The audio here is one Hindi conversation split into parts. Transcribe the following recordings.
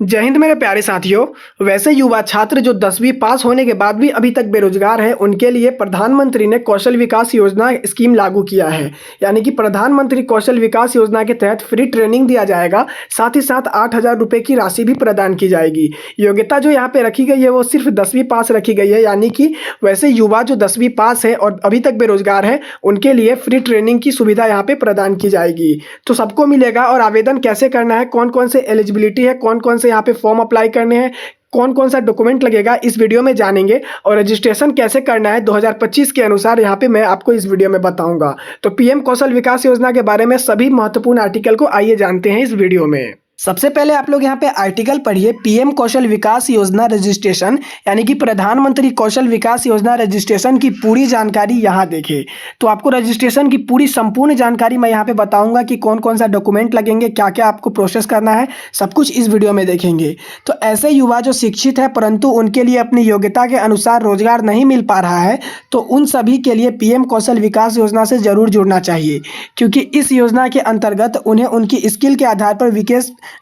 जय हिंद मेरे प्यारे साथियों। वैसे युवा छात्र जो 10वीं पास होने के बाद भी अभी तक बेरोजगार हैं, उनके लिए प्रधानमंत्री ने कौशल विकास योजना स्कीम लागू किया है। यानी कि प्रधानमंत्री कौशल विकास योजना के तहत फ्री ट्रेनिंग दिया जाएगा, साथ ही साथ 8,000 रुपये की राशि भी प्रदान की जाएगी। योग्यता जो यहाँ पे रखी गई है वो सिर्फ 10वीं पास रखी गई है। यानी कि वैसे युवा जो 10वीं पास है और अभी तक बेरोजगार हैं, उनके लिए फ्री ट्रेनिंग की सुविधा यहाँ पे प्रदान की जाएगी। तो सबको मिलेगा। और आवेदन कैसे करना है, कौन कौन से एलिजिबिलिटी है, कौन कौन से यहाँ पे फॉर्म अप्लाई करने हैं, कौन कौन सा डॉक्यूमेंट लगेगा, इस वीडियो में जानेंगे। और रजिस्ट्रेशन कैसे करना है 2025 के अनुसार यहाँ पे मैं आपको इस वीडियो में बताऊंगा। तो पीएम कौशल विकास योजना के बारे में सभी महत्वपूर्ण आर्टिकल को आइए जानते हैं इस वीडियो में। सबसे पहले आप लोग यहाँ पे आर्टिकल पढ़िए, पीएम कौशल विकास योजना रजिस्ट्रेशन, यानी कि प्रधानमंत्री कौशल विकास योजना रजिस्ट्रेशन की पूरी जानकारी यहाँ देखें। तो आपको रजिस्ट्रेशन की पूरी संपूर्ण जानकारी मैं यहाँ पे बताऊंगा कि कौन कौन सा डॉक्यूमेंट लगेंगे, क्या क्या आपको प्रोसेस करना है, सब कुछ इस वीडियो में देखेंगे। तो ऐसे युवा जो शिक्षित है परंतु उनके लिए अपनी योग्यता के अनुसार रोजगार नहीं मिल पा रहा है, तो उन सभी के लिए पीएम कौशल विकास योजना से जरूर जुड़ना चाहिए, क्योंकि इस योजना के अंतर्गत उन्हें उनकी स्किल के आधार पर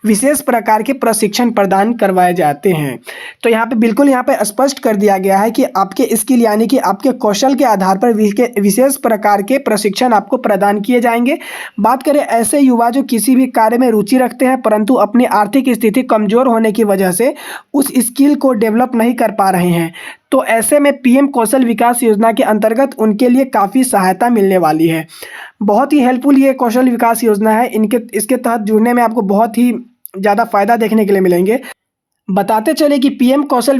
विशेष प्रकार के प्रशिक्षण प्रदान करवाए जाते हैं। तो यहाँ पे बिल्कुल यहाँ पे स्पष्ट कर दिया गया है कि आपके स्किल यानी कि आपके कौशल के आधार पर विशेष प्रकार के प्रशिक्षण आपको प्रदान किए जाएंगे। बात करें ऐसे युवा जो किसी भी कार्य में रुचि रखते हैं परंतु अपनी आर्थिक स्थिति कमजोर होने की वजह से उस स्किल को डेवलप नहीं कर पा रहे हैं, तो ऐसे में पीएम कौशल विकास योजना के अंतर्गत उनके लिए काफ़ी सहायता मिलने वाली है। बहुत ही हेल्पफुल ये कौशल विकास योजना है। इसके तहत जुड़ने में आपको बहुत ही ज़्यादा फायदा देखने के लिए मिलेंगे। बताते चले कि पीएम कौशल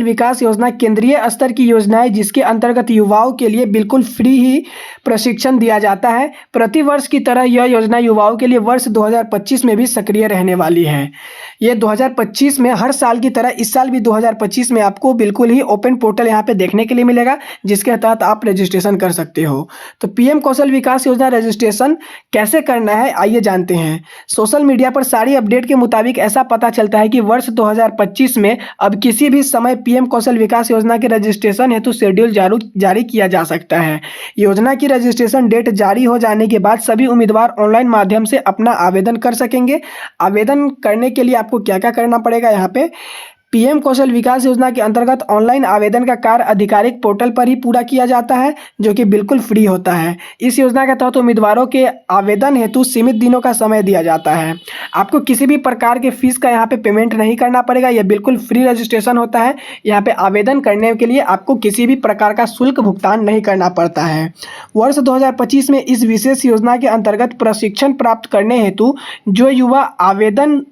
विकास योजना केंद्रीय स्तर की योजना है, जिसके अंतर्गत युवाओं के लिए बिल्कुल फ्री ही प्रशिक्षण दिया जाता है। प्रति वर्ष की तरह यह योजना युवाओं के लिए वर्ष 2025 में भी सक्रिय रहने वाली है। ये 2025 में हर साल की तरह इस साल भी 2025 में आपको बिल्कुल ही ओपन पोर्टल यहाँ पे देखने के लिए मिलेगा, जिसके तहत आप रजिस्ट्रेशन कर सकते हो। तो पीएम कौशल विकास योजना रजिस्ट्रेशन कैसे करना है आइए जानते हैं। सोशल मीडिया पर सारी अपडेट के मुताबिक ऐसा पता चलता है कि वर्ष 2025 में अब किसी भी समय पीएम कौशल विकास योजना के रजिस्ट्रेशन हेतु शेड्यूल जारी किया जा सकता है। योजना की रजिस्ट्रेशन डेट जारी हो जाने के बाद सभी उम्मीदवार ऑनलाइन माध्यम से अपना आवेदन कर सकेंगे। आवेदन करने के लिए आपको क्या क्या करना पड़ेगा, यहाँ पे पीएम कौशल विकास योजना के अंतर्गत ऑनलाइन आवेदन का कार्य आधिकारिक पोर्टल पर ही पूरा किया जाता है, जो कि बिल्कुल फ्री होता है। इस योजना के तहत उम्मीदवारों के आवेदन हेतु सीमित दिनों का समय दिया जाता है। आपको किसी भी प्रकार के फीस का यहाँ पे पेमेंट नहीं करना पड़ेगा, यह बिल्कुल फ्री रजिस्ट्रेशन होता है। यहाँ पे आवेदन करने के लिए आपको किसी भी प्रकार का शुल्क भुगतान नहीं करना पड़ता है। वर्ष 2025 में इस विशेष योजना के अंतर्गत प्रशिक्षण प्राप्त करने हेतु जो युवा आवेदन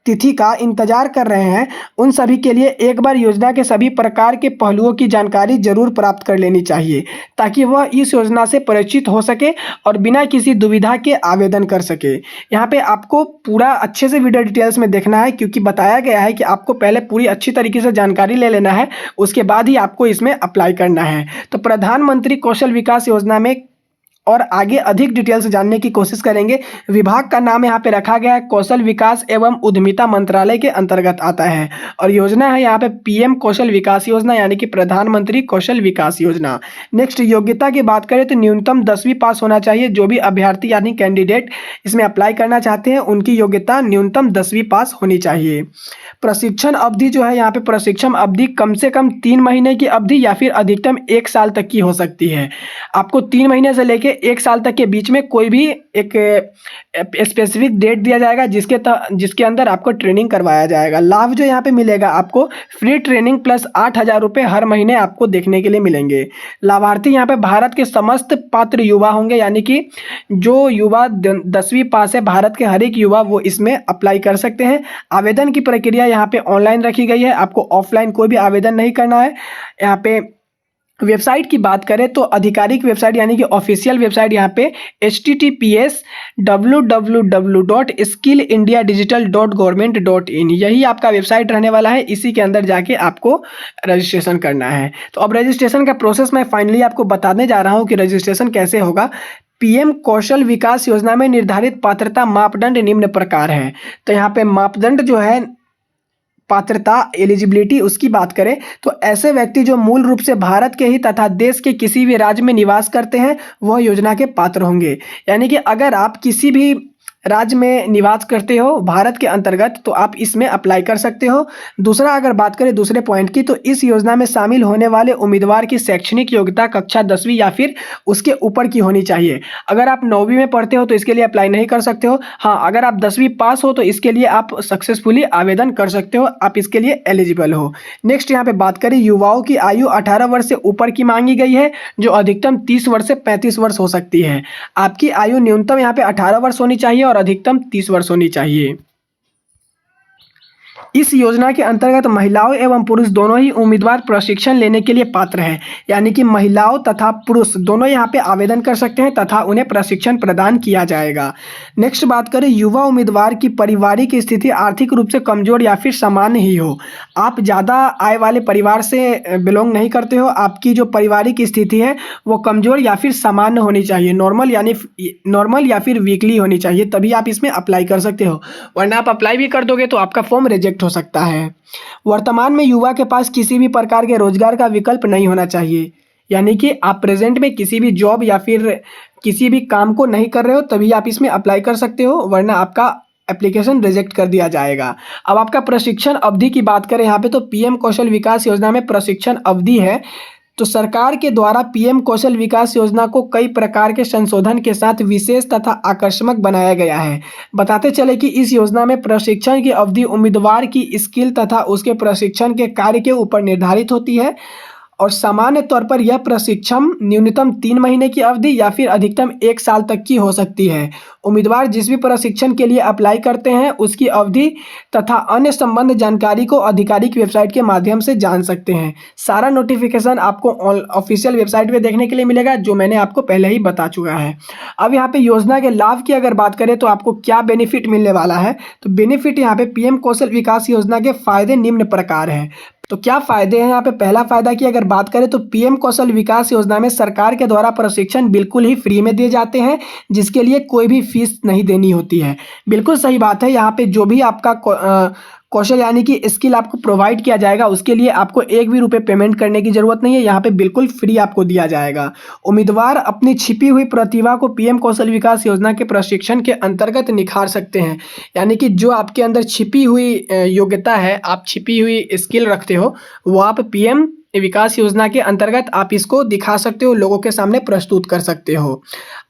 तिथि का इंतजार कर रहे हैं, उन सभी के लिए एक बार योजना के सभी प्रकार के पहलुओं की जानकारी जरूर प्राप्त कर लेनी चाहिए, ताकि वह इस योजना से परिचित हो सके और बिना किसी दुविधा के आवेदन कर सके। यहाँ पे आपको पूरा अच्छे से वीडियो डिटेल्स में देखना है, क्योंकि बताया गया है कि आपको पहले पूरी अच्छी तरीके से जानकारी ले लेना है, उसके बाद ही आपको इसमें अप्लाई करना है। तो प्रधानमंत्री कौशल विकास योजना में और आगे अधिक डिटेल से जानने की कोशिश करेंगे। विभाग का नाम यहाँ पे रखा गया है कौशल विकास एवं उद्यमिता मंत्रालय के अंतर्गत आता है, और योजना है यहाँ पे पीएम कौशल विकास योजना, यानी कि प्रधानमंत्री कौशल विकास योजना। नेक्स्ट, योग्यता की बात करें तो न्यूनतम 10वीं पास होना चाहिए। जो भी अभ्यर्थी यानी कैंडिडेट इसमें अप्लाई करना चाहते हैं, उनकी योग्यता न्यूनतम 10वीं पास होनी चाहिए। प्रशिक्षण अवधि जो है यहाँ पे प्रशिक्षण अवधि कम से कम 3 महीने की अवधि या फिर अधिकतम 1 साल तक की हो सकती है। आपको 3 महीने से लेके 1 साल तक के बीच में कोई भी एक स्पेसिफिक डेट दिया जाएगा, जिसके अंदर आपको ट्रेनिंग करवाया जाएगा। लाभ जो यहाँ पे मिलेगा, आपको फ्री ट्रेनिंग प्लस 8,000 रुपये हर महीने आपको देखने के लिए मिलेंगे। लाभार्थी यहाँ पे भारत के समस्त पात्र युवा होंगे, यानी कि जो युवा 10वीं पास है, भारत के हर एक युवा वो इसमें अप्लाई कर सकते हैं। आवेदन की प्रक्रिया यहाँ पे ऑनलाइन रखी गई है, आपको ऑफलाइन कोई भी आवेदन नहीं करना है। यहाँ पे वेबसाइट की बात करें तो आधिकारिक वेबसाइट यानी कि ऑफिशियल वेबसाइट यहाँ पे https://www.skillindiadigital.government.in यही आपका वेबसाइट रहने वाला है। इसी के अंदर जाके आपको रजिस्ट्रेशन करना है। तो अब रजिस्ट्रेशन का प्रोसेस मैं फाइनली आपको बताने जा रहा हूँ कि रजिस्ट्रेशन कैसे होगा। पीएम कौशल विकास योजना में निर्धारित पात्रता मापदंड निम्न प्रकार है। तो यहाँ पे मापदंड जो है पात्रता एलिजिबिलिटी उसकी बात करें तो ऐसे व्यक्ति जो मूल रूप से भारत के ही तथा देश के किसी भी राज्य में निवास करते हैं वह योजना के पात्र होंगे। यानी कि अगर आप किसी भी राज्य में निवास करते हो भारत के अंतर्गत, तो आप इसमें अप्लाई कर सकते हो। दूसरा अगर बात करें दूसरे पॉइंट की, तो इस योजना में शामिल होने वाले उम्मीदवार की शैक्षणिक योग्यता कक्षा 10वीं या फिर उसके ऊपर की होनी चाहिए। अगर आप 9वीं में पढ़ते हो तो इसके लिए अप्लाई नहीं कर सकते हो। हाँ, अगर आप 10वीं पास हो तो इसके लिए आप सक्सेसफुली आवेदन कर सकते हो, आप इसके लिए एलिजिबल हो। नेक्स्ट यहाँ पे बात करें, युवाओं की आयु 18 वर्ष से ऊपर की मांगी गई है, जो अधिकतम 30 वर्ष से 35 वर्ष हो सकती है। आपकी आयु न्यूनतम यहाँ पे 18 वर्ष होनी चाहिए और अधिकतम 30 वर्ष होनी चाहिए। इस योजना के अंतर्गत महिलाओं एवं पुरुष दोनों ही उम्मीदवार प्रशिक्षण लेने के लिए पात्र हैं, यानी कि महिलाओं तथा पुरुष दोनों यहाँ पे आवेदन कर सकते हैं तथा उन्हें प्रशिक्षण प्रदान किया जाएगा। नेक्स्ट बात करें, युवा उम्मीदवार की पारिवारिक स्थिति आर्थिक रूप से कमजोर या फिर सामान्य ही हो। आप ज़्यादा आय वाले परिवार से बिलोंग नहीं करते हो, आपकी जो पारिवारिक स्थिति है वो कमजोर या फिर सामान्य होनी चाहिए, नॉर्मल या फिर वीकली होनी चाहिए, तभी आप इसमें अप्लाई कर सकते हो। वरना आप अप्लाई भी कर दोगे तो आपका फॉर्म रिजेक्ट हो सकता है। वर्तमान में युवा के पास किसी भी प्रकार के रोजगार का विकल्प नहीं होना चाहिए, यानी कि आप प्रेजेंट में किसी भी जॉब या फिर किसी भी काम को नहीं कर रहे हो, तभी आप इसमें अप्लाई कर सकते हो, वरना आपका एप्लीकेशन रिजेक्ट कर दिया जाएगा। अब आपका प्रशिक्षण अवधि की बात करें यहाँ पे, तो पीएम कौशल विकास योजना में प्रशिक्षण अवधि है, तो सरकार के द्वारा पीएम कौशल विकास योजना को कई प्रकार के संशोधन के साथ विशेष तथा आकर्षक बनाया गया है। बताते चले कि इस योजना में प्रशिक्षण की अवधि उम्मीदवार की स्किल तथा उसके प्रशिक्षण के कार्य के ऊपर निर्धारित होती है, और सामान्य तौर पर यह प्रशिक्षण न्यूनतम 3 महीने की अवधि या फिर अधिकतम 1 साल तक की हो सकती है। उम्मीदवार जिस भी प्रशिक्षण के लिए अप्लाई करते हैं उसकी अवधि तथा अन्य संबंध जानकारी को आधिकारिक वेबसाइट के माध्यम से जान सकते हैं। सारा नोटिफिकेशन आपको ऑफिशियल वेबसाइट पे देखने के लिए मिलेगा, जो मैंने आपको पहले ही बता चुका है। अब यहाँ पे योजना के लाभ की अगर बात करें तो आपको क्या बेनिफिट मिलने वाला है, तो बेनिफिट यहाँ पे पीएम कौशल विकास योजना के फायदे निम्न प्रकार हैं। तो क्या फायदे हैं यहाँ पे, पहला फायदा की अगर बात करें तो पीएम कौशल विकास योजना में सरकार के द्वारा प्रशिक्षण बिल्कुल ही फ्री में दिए जाते हैं, जिसके लिए कोई भी फीस नहीं देनी होती है। बिल्कुल सही बात है, यहाँ पे जो भी आपका कौशल यानी कि स्किल आपको प्रोवाइड किया जाएगा उसके लिए आपको एक भी रुपये पेमेंट करने की जरूरत नहीं है, यहाँ पे बिल्कुल फ्री आपको दिया जाएगा। उम्मीदवार अपनी छिपी हुई प्रतिभा को पीएम कौशल विकास योजना के प्रशिक्षण के अंतर्गत निखार सकते हैं, यानी कि जो आपके अंदर छिपी हुई योग्यता है, आप छिपी हुई स्किल रखते हो, वो आप पीएम विकास योजना के अंतर्गत आप इसको दिखा सकते हो, लोगों के सामने प्रस्तुत कर सकते हो।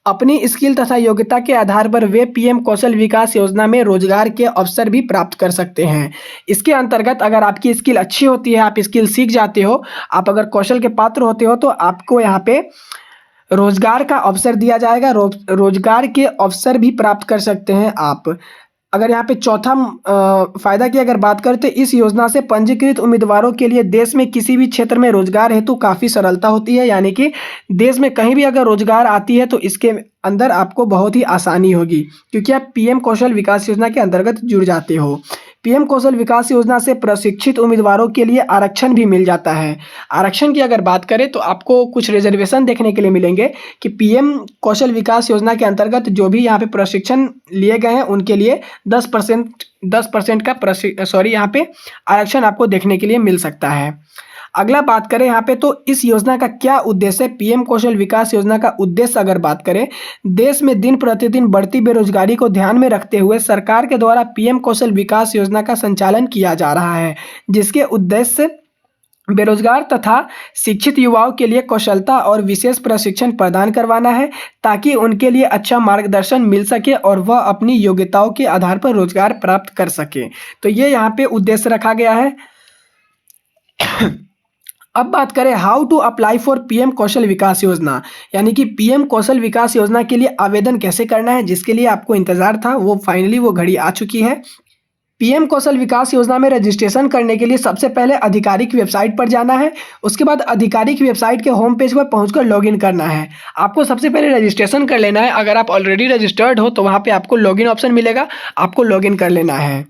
अपनी स्किल तथा योग्यता के आधार पर वे पीएम कौशल विकास योजना में रोजगार के अवसर भी प्राप्त कर सकते हैं। इसके अंतर्गत अगर आपकी स्किल अच्छी होती है, आप स्किल सीख जाते हो, आप अगर कौशल के पात्र होते हो, तो आपको यहाँ पे रोजगार का अवसर दिया जाएगा, रोजगार के अवसर भी प्राप्त कर सकते हैं आप। अगर यहाँ पे चौथा फायदा की अगर बात करें तो इस योजना से पंजीकृत उम्मीदवारों के लिए देश में किसी भी क्षेत्र में रोजगार हेतु काफ़ी सरलता होती है, यानी कि देश में कहीं भी अगर रोजगार आती है तो इसके अंदर आपको बहुत ही आसानी होगी, क्योंकि आप पीएम कौशल विकास योजना के अंतर्गत जुड़ जाते हो। पीएम कौशल विकास योजना से प्रशिक्षित उम्मीदवारों के लिए आरक्षण भी मिल जाता है। आरक्षण की अगर बात करें तो आपको कुछ रिजर्वेशन देखने के लिए मिलेंगे कि पीएम कौशल विकास योजना के अंतर्गत जो भी यहाँ पे प्रशिक्षण लिए गए हैं उनके लिए 10% का यहाँ पे आरक्षण आपको देखने के लिए मिल सकता है। अगला बात करें यहाँ पे, तो इस योजना का क्या उद्देश्य है। पीएम कौशल विकास योजना का उद्देश्य अगर बात करें, देश में दिन प्रतिदिन बढ़ती बेरोजगारी को ध्यान में रखते हुए सरकार के द्वारा पीएम कौशल विकास योजना का संचालन किया जा रहा है, जिसके उद्देश्य बेरोजगार तथा शिक्षित युवाओं के लिए कौशलता और विशेष प्रशिक्षण प्रदान करवाना है, ताकि उनके लिए अच्छा मार्गदर्शन मिल सके और वह अपनी योग्यताओं के आधार पर रोजगार प्राप्त कर सके। तो ये यहाँ पे उद्देश्य रखा गया है। अब बात करें how to apply for PM Kaushal Vikas Yojana, यानी कि पीएम कौशल विकास योजना के लिए आवेदन कैसे करना है, जिसके लिए आपको इंतजार था, वो फाइनली वो घड़ी आ चुकी है। पीएम कौशल विकास योजना में रजिस्ट्रेशन करने के लिए सबसे पहले आधिकारिक वेबसाइट पर जाना है। उसके बाद आधिकारिक वेबसाइट के होम पेज पर पहुंचकर लॉगिन करना है। आपको सबसे पहले रजिस्ट्रेशन कर लेना है। अगर आप ऑलरेडी रजिस्टर्ड हो तो वहां पे आपको लॉगिन ऑप्शन मिलेगा, आपको लॉगिन कर लेना है।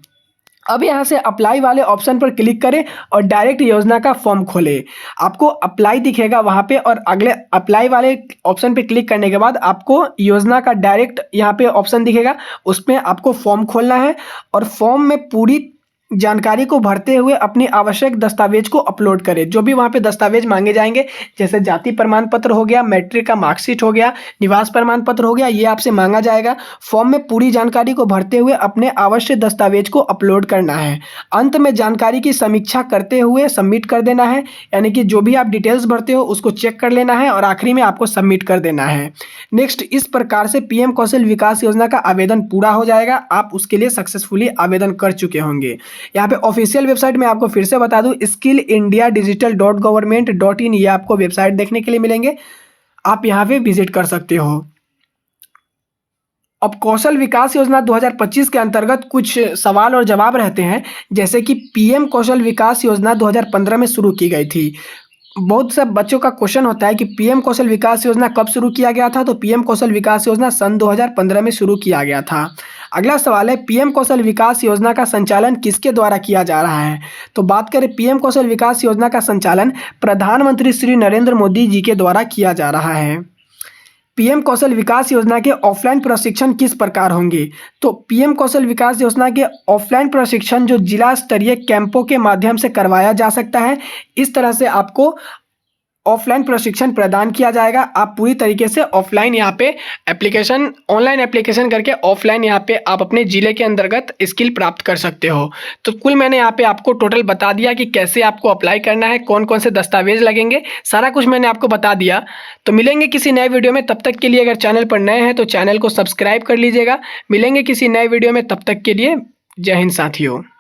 अब यहाँ से अप्लाई वाले ऑप्शन पर क्लिक करें और डायरेक्ट योजना का फॉर्म खोलें। आपको अप्लाई दिखेगा वहाँ पे, और अगले अप्लाई वाले ऑप्शन पे क्लिक करने के बाद आपको योजना का डायरेक्ट यहाँ पे ऑप्शन दिखेगा, उसमें आपको फॉर्म खोलना है और फॉर्म में पूरी जानकारी को भरते हुए अपनी आवश्यक दस्तावेज को अपलोड करें। जो भी वहाँ पे दस्तावेज मांगे जाएंगे, जैसे जाति प्रमाण पत्र हो गया, मैट्रिक का मार्कशीट हो गया, निवास प्रमाण पत्र हो गया, ये आपसे मांगा जाएगा। फॉर्म में पूरी जानकारी को भरते हुए अपने आवश्यक दस्तावेज को अपलोड करना है। अंत में जानकारी की समीक्षा करते हुए सबमिट कर देना है, यानी कि जो भी आप डिटेल्स भरते हो उसको चेक कर लेना है और आखिरी में आपको सबमिट कर देना है। नेक्स्ट, इस प्रकार से पीएम कौशल विकास योजना का आवेदन पूरा हो जाएगा। आप उसके लिए सक्सेसफुली आवेदन कर चुके होंगे। यहाँ पे ऑफिशियल वेबसाइट में आपको फिर से बता दूं, skillindiadigital.government.in, ये आपको वेबसाइट देखने के लिए मिलेंगे। आप यहाँ पे विजिट कर सकते हो। अब कौशल विकास योजना 2025 के अंतर्गत कुछ सवाल और जवाब रहते हैं, जैसे कि पीएम कौशल विकास योजना 2015 में शुरू की गई थी। बहुत से बच्चों का क्वेश्चन होता है कि पीएम कौशल विकास योजना कब शुरू किया गया था, तो पीएम कौशल विकास योजना सन 2015 में शुरू किया गया था। अगला सवाल है, पीएम कौशल विकास योजना का संचालन किसके द्वारा किया जा रहा है? तो बात करें पीएम कौशल विकास योजना का संचालन प्रधानमंत्री श्री नरेंद्र मोदी जी के द्वारा किया जा रहा है। पीएम कौशल विकास योजना के ऑफलाइन प्रशिक्षण किस प्रकार होंगे? तो पीएम कौशल विकास योजना के ऑफलाइन प्रशिक्षण जो जिला स्तरीय कैंपों के माध्यम से करवाया जा सकता है। इस तरह से आपको ऑफलाइन प्रशिक्षण प्रदान किया जाएगा। आप पूरी तरीके से ऑफलाइन यहाँ पे एप्लीकेशन, ऑनलाइन एप्लीकेशन करके ऑफलाइन यहाँ पे आप अपने ज़िले के अंतर्गत स्किल प्राप्त कर सकते हो। तो कुल मैंने यहाँ पे आपको टोटल बता दिया कि कैसे आपको अप्लाई करना है, कौन कौन से दस्तावेज लगेंगे, सारा कुछ मैंने आपको बता दिया। तो मिलेंगे किसी नए वीडियो में, तब तक के लिए अगर चैनल पर नए हैं तो चैनल को सब्सक्राइब कर लीजिएगा। मिलेंगे किसी नए वीडियो में, तब तक के लिए जय हिंद साथियों।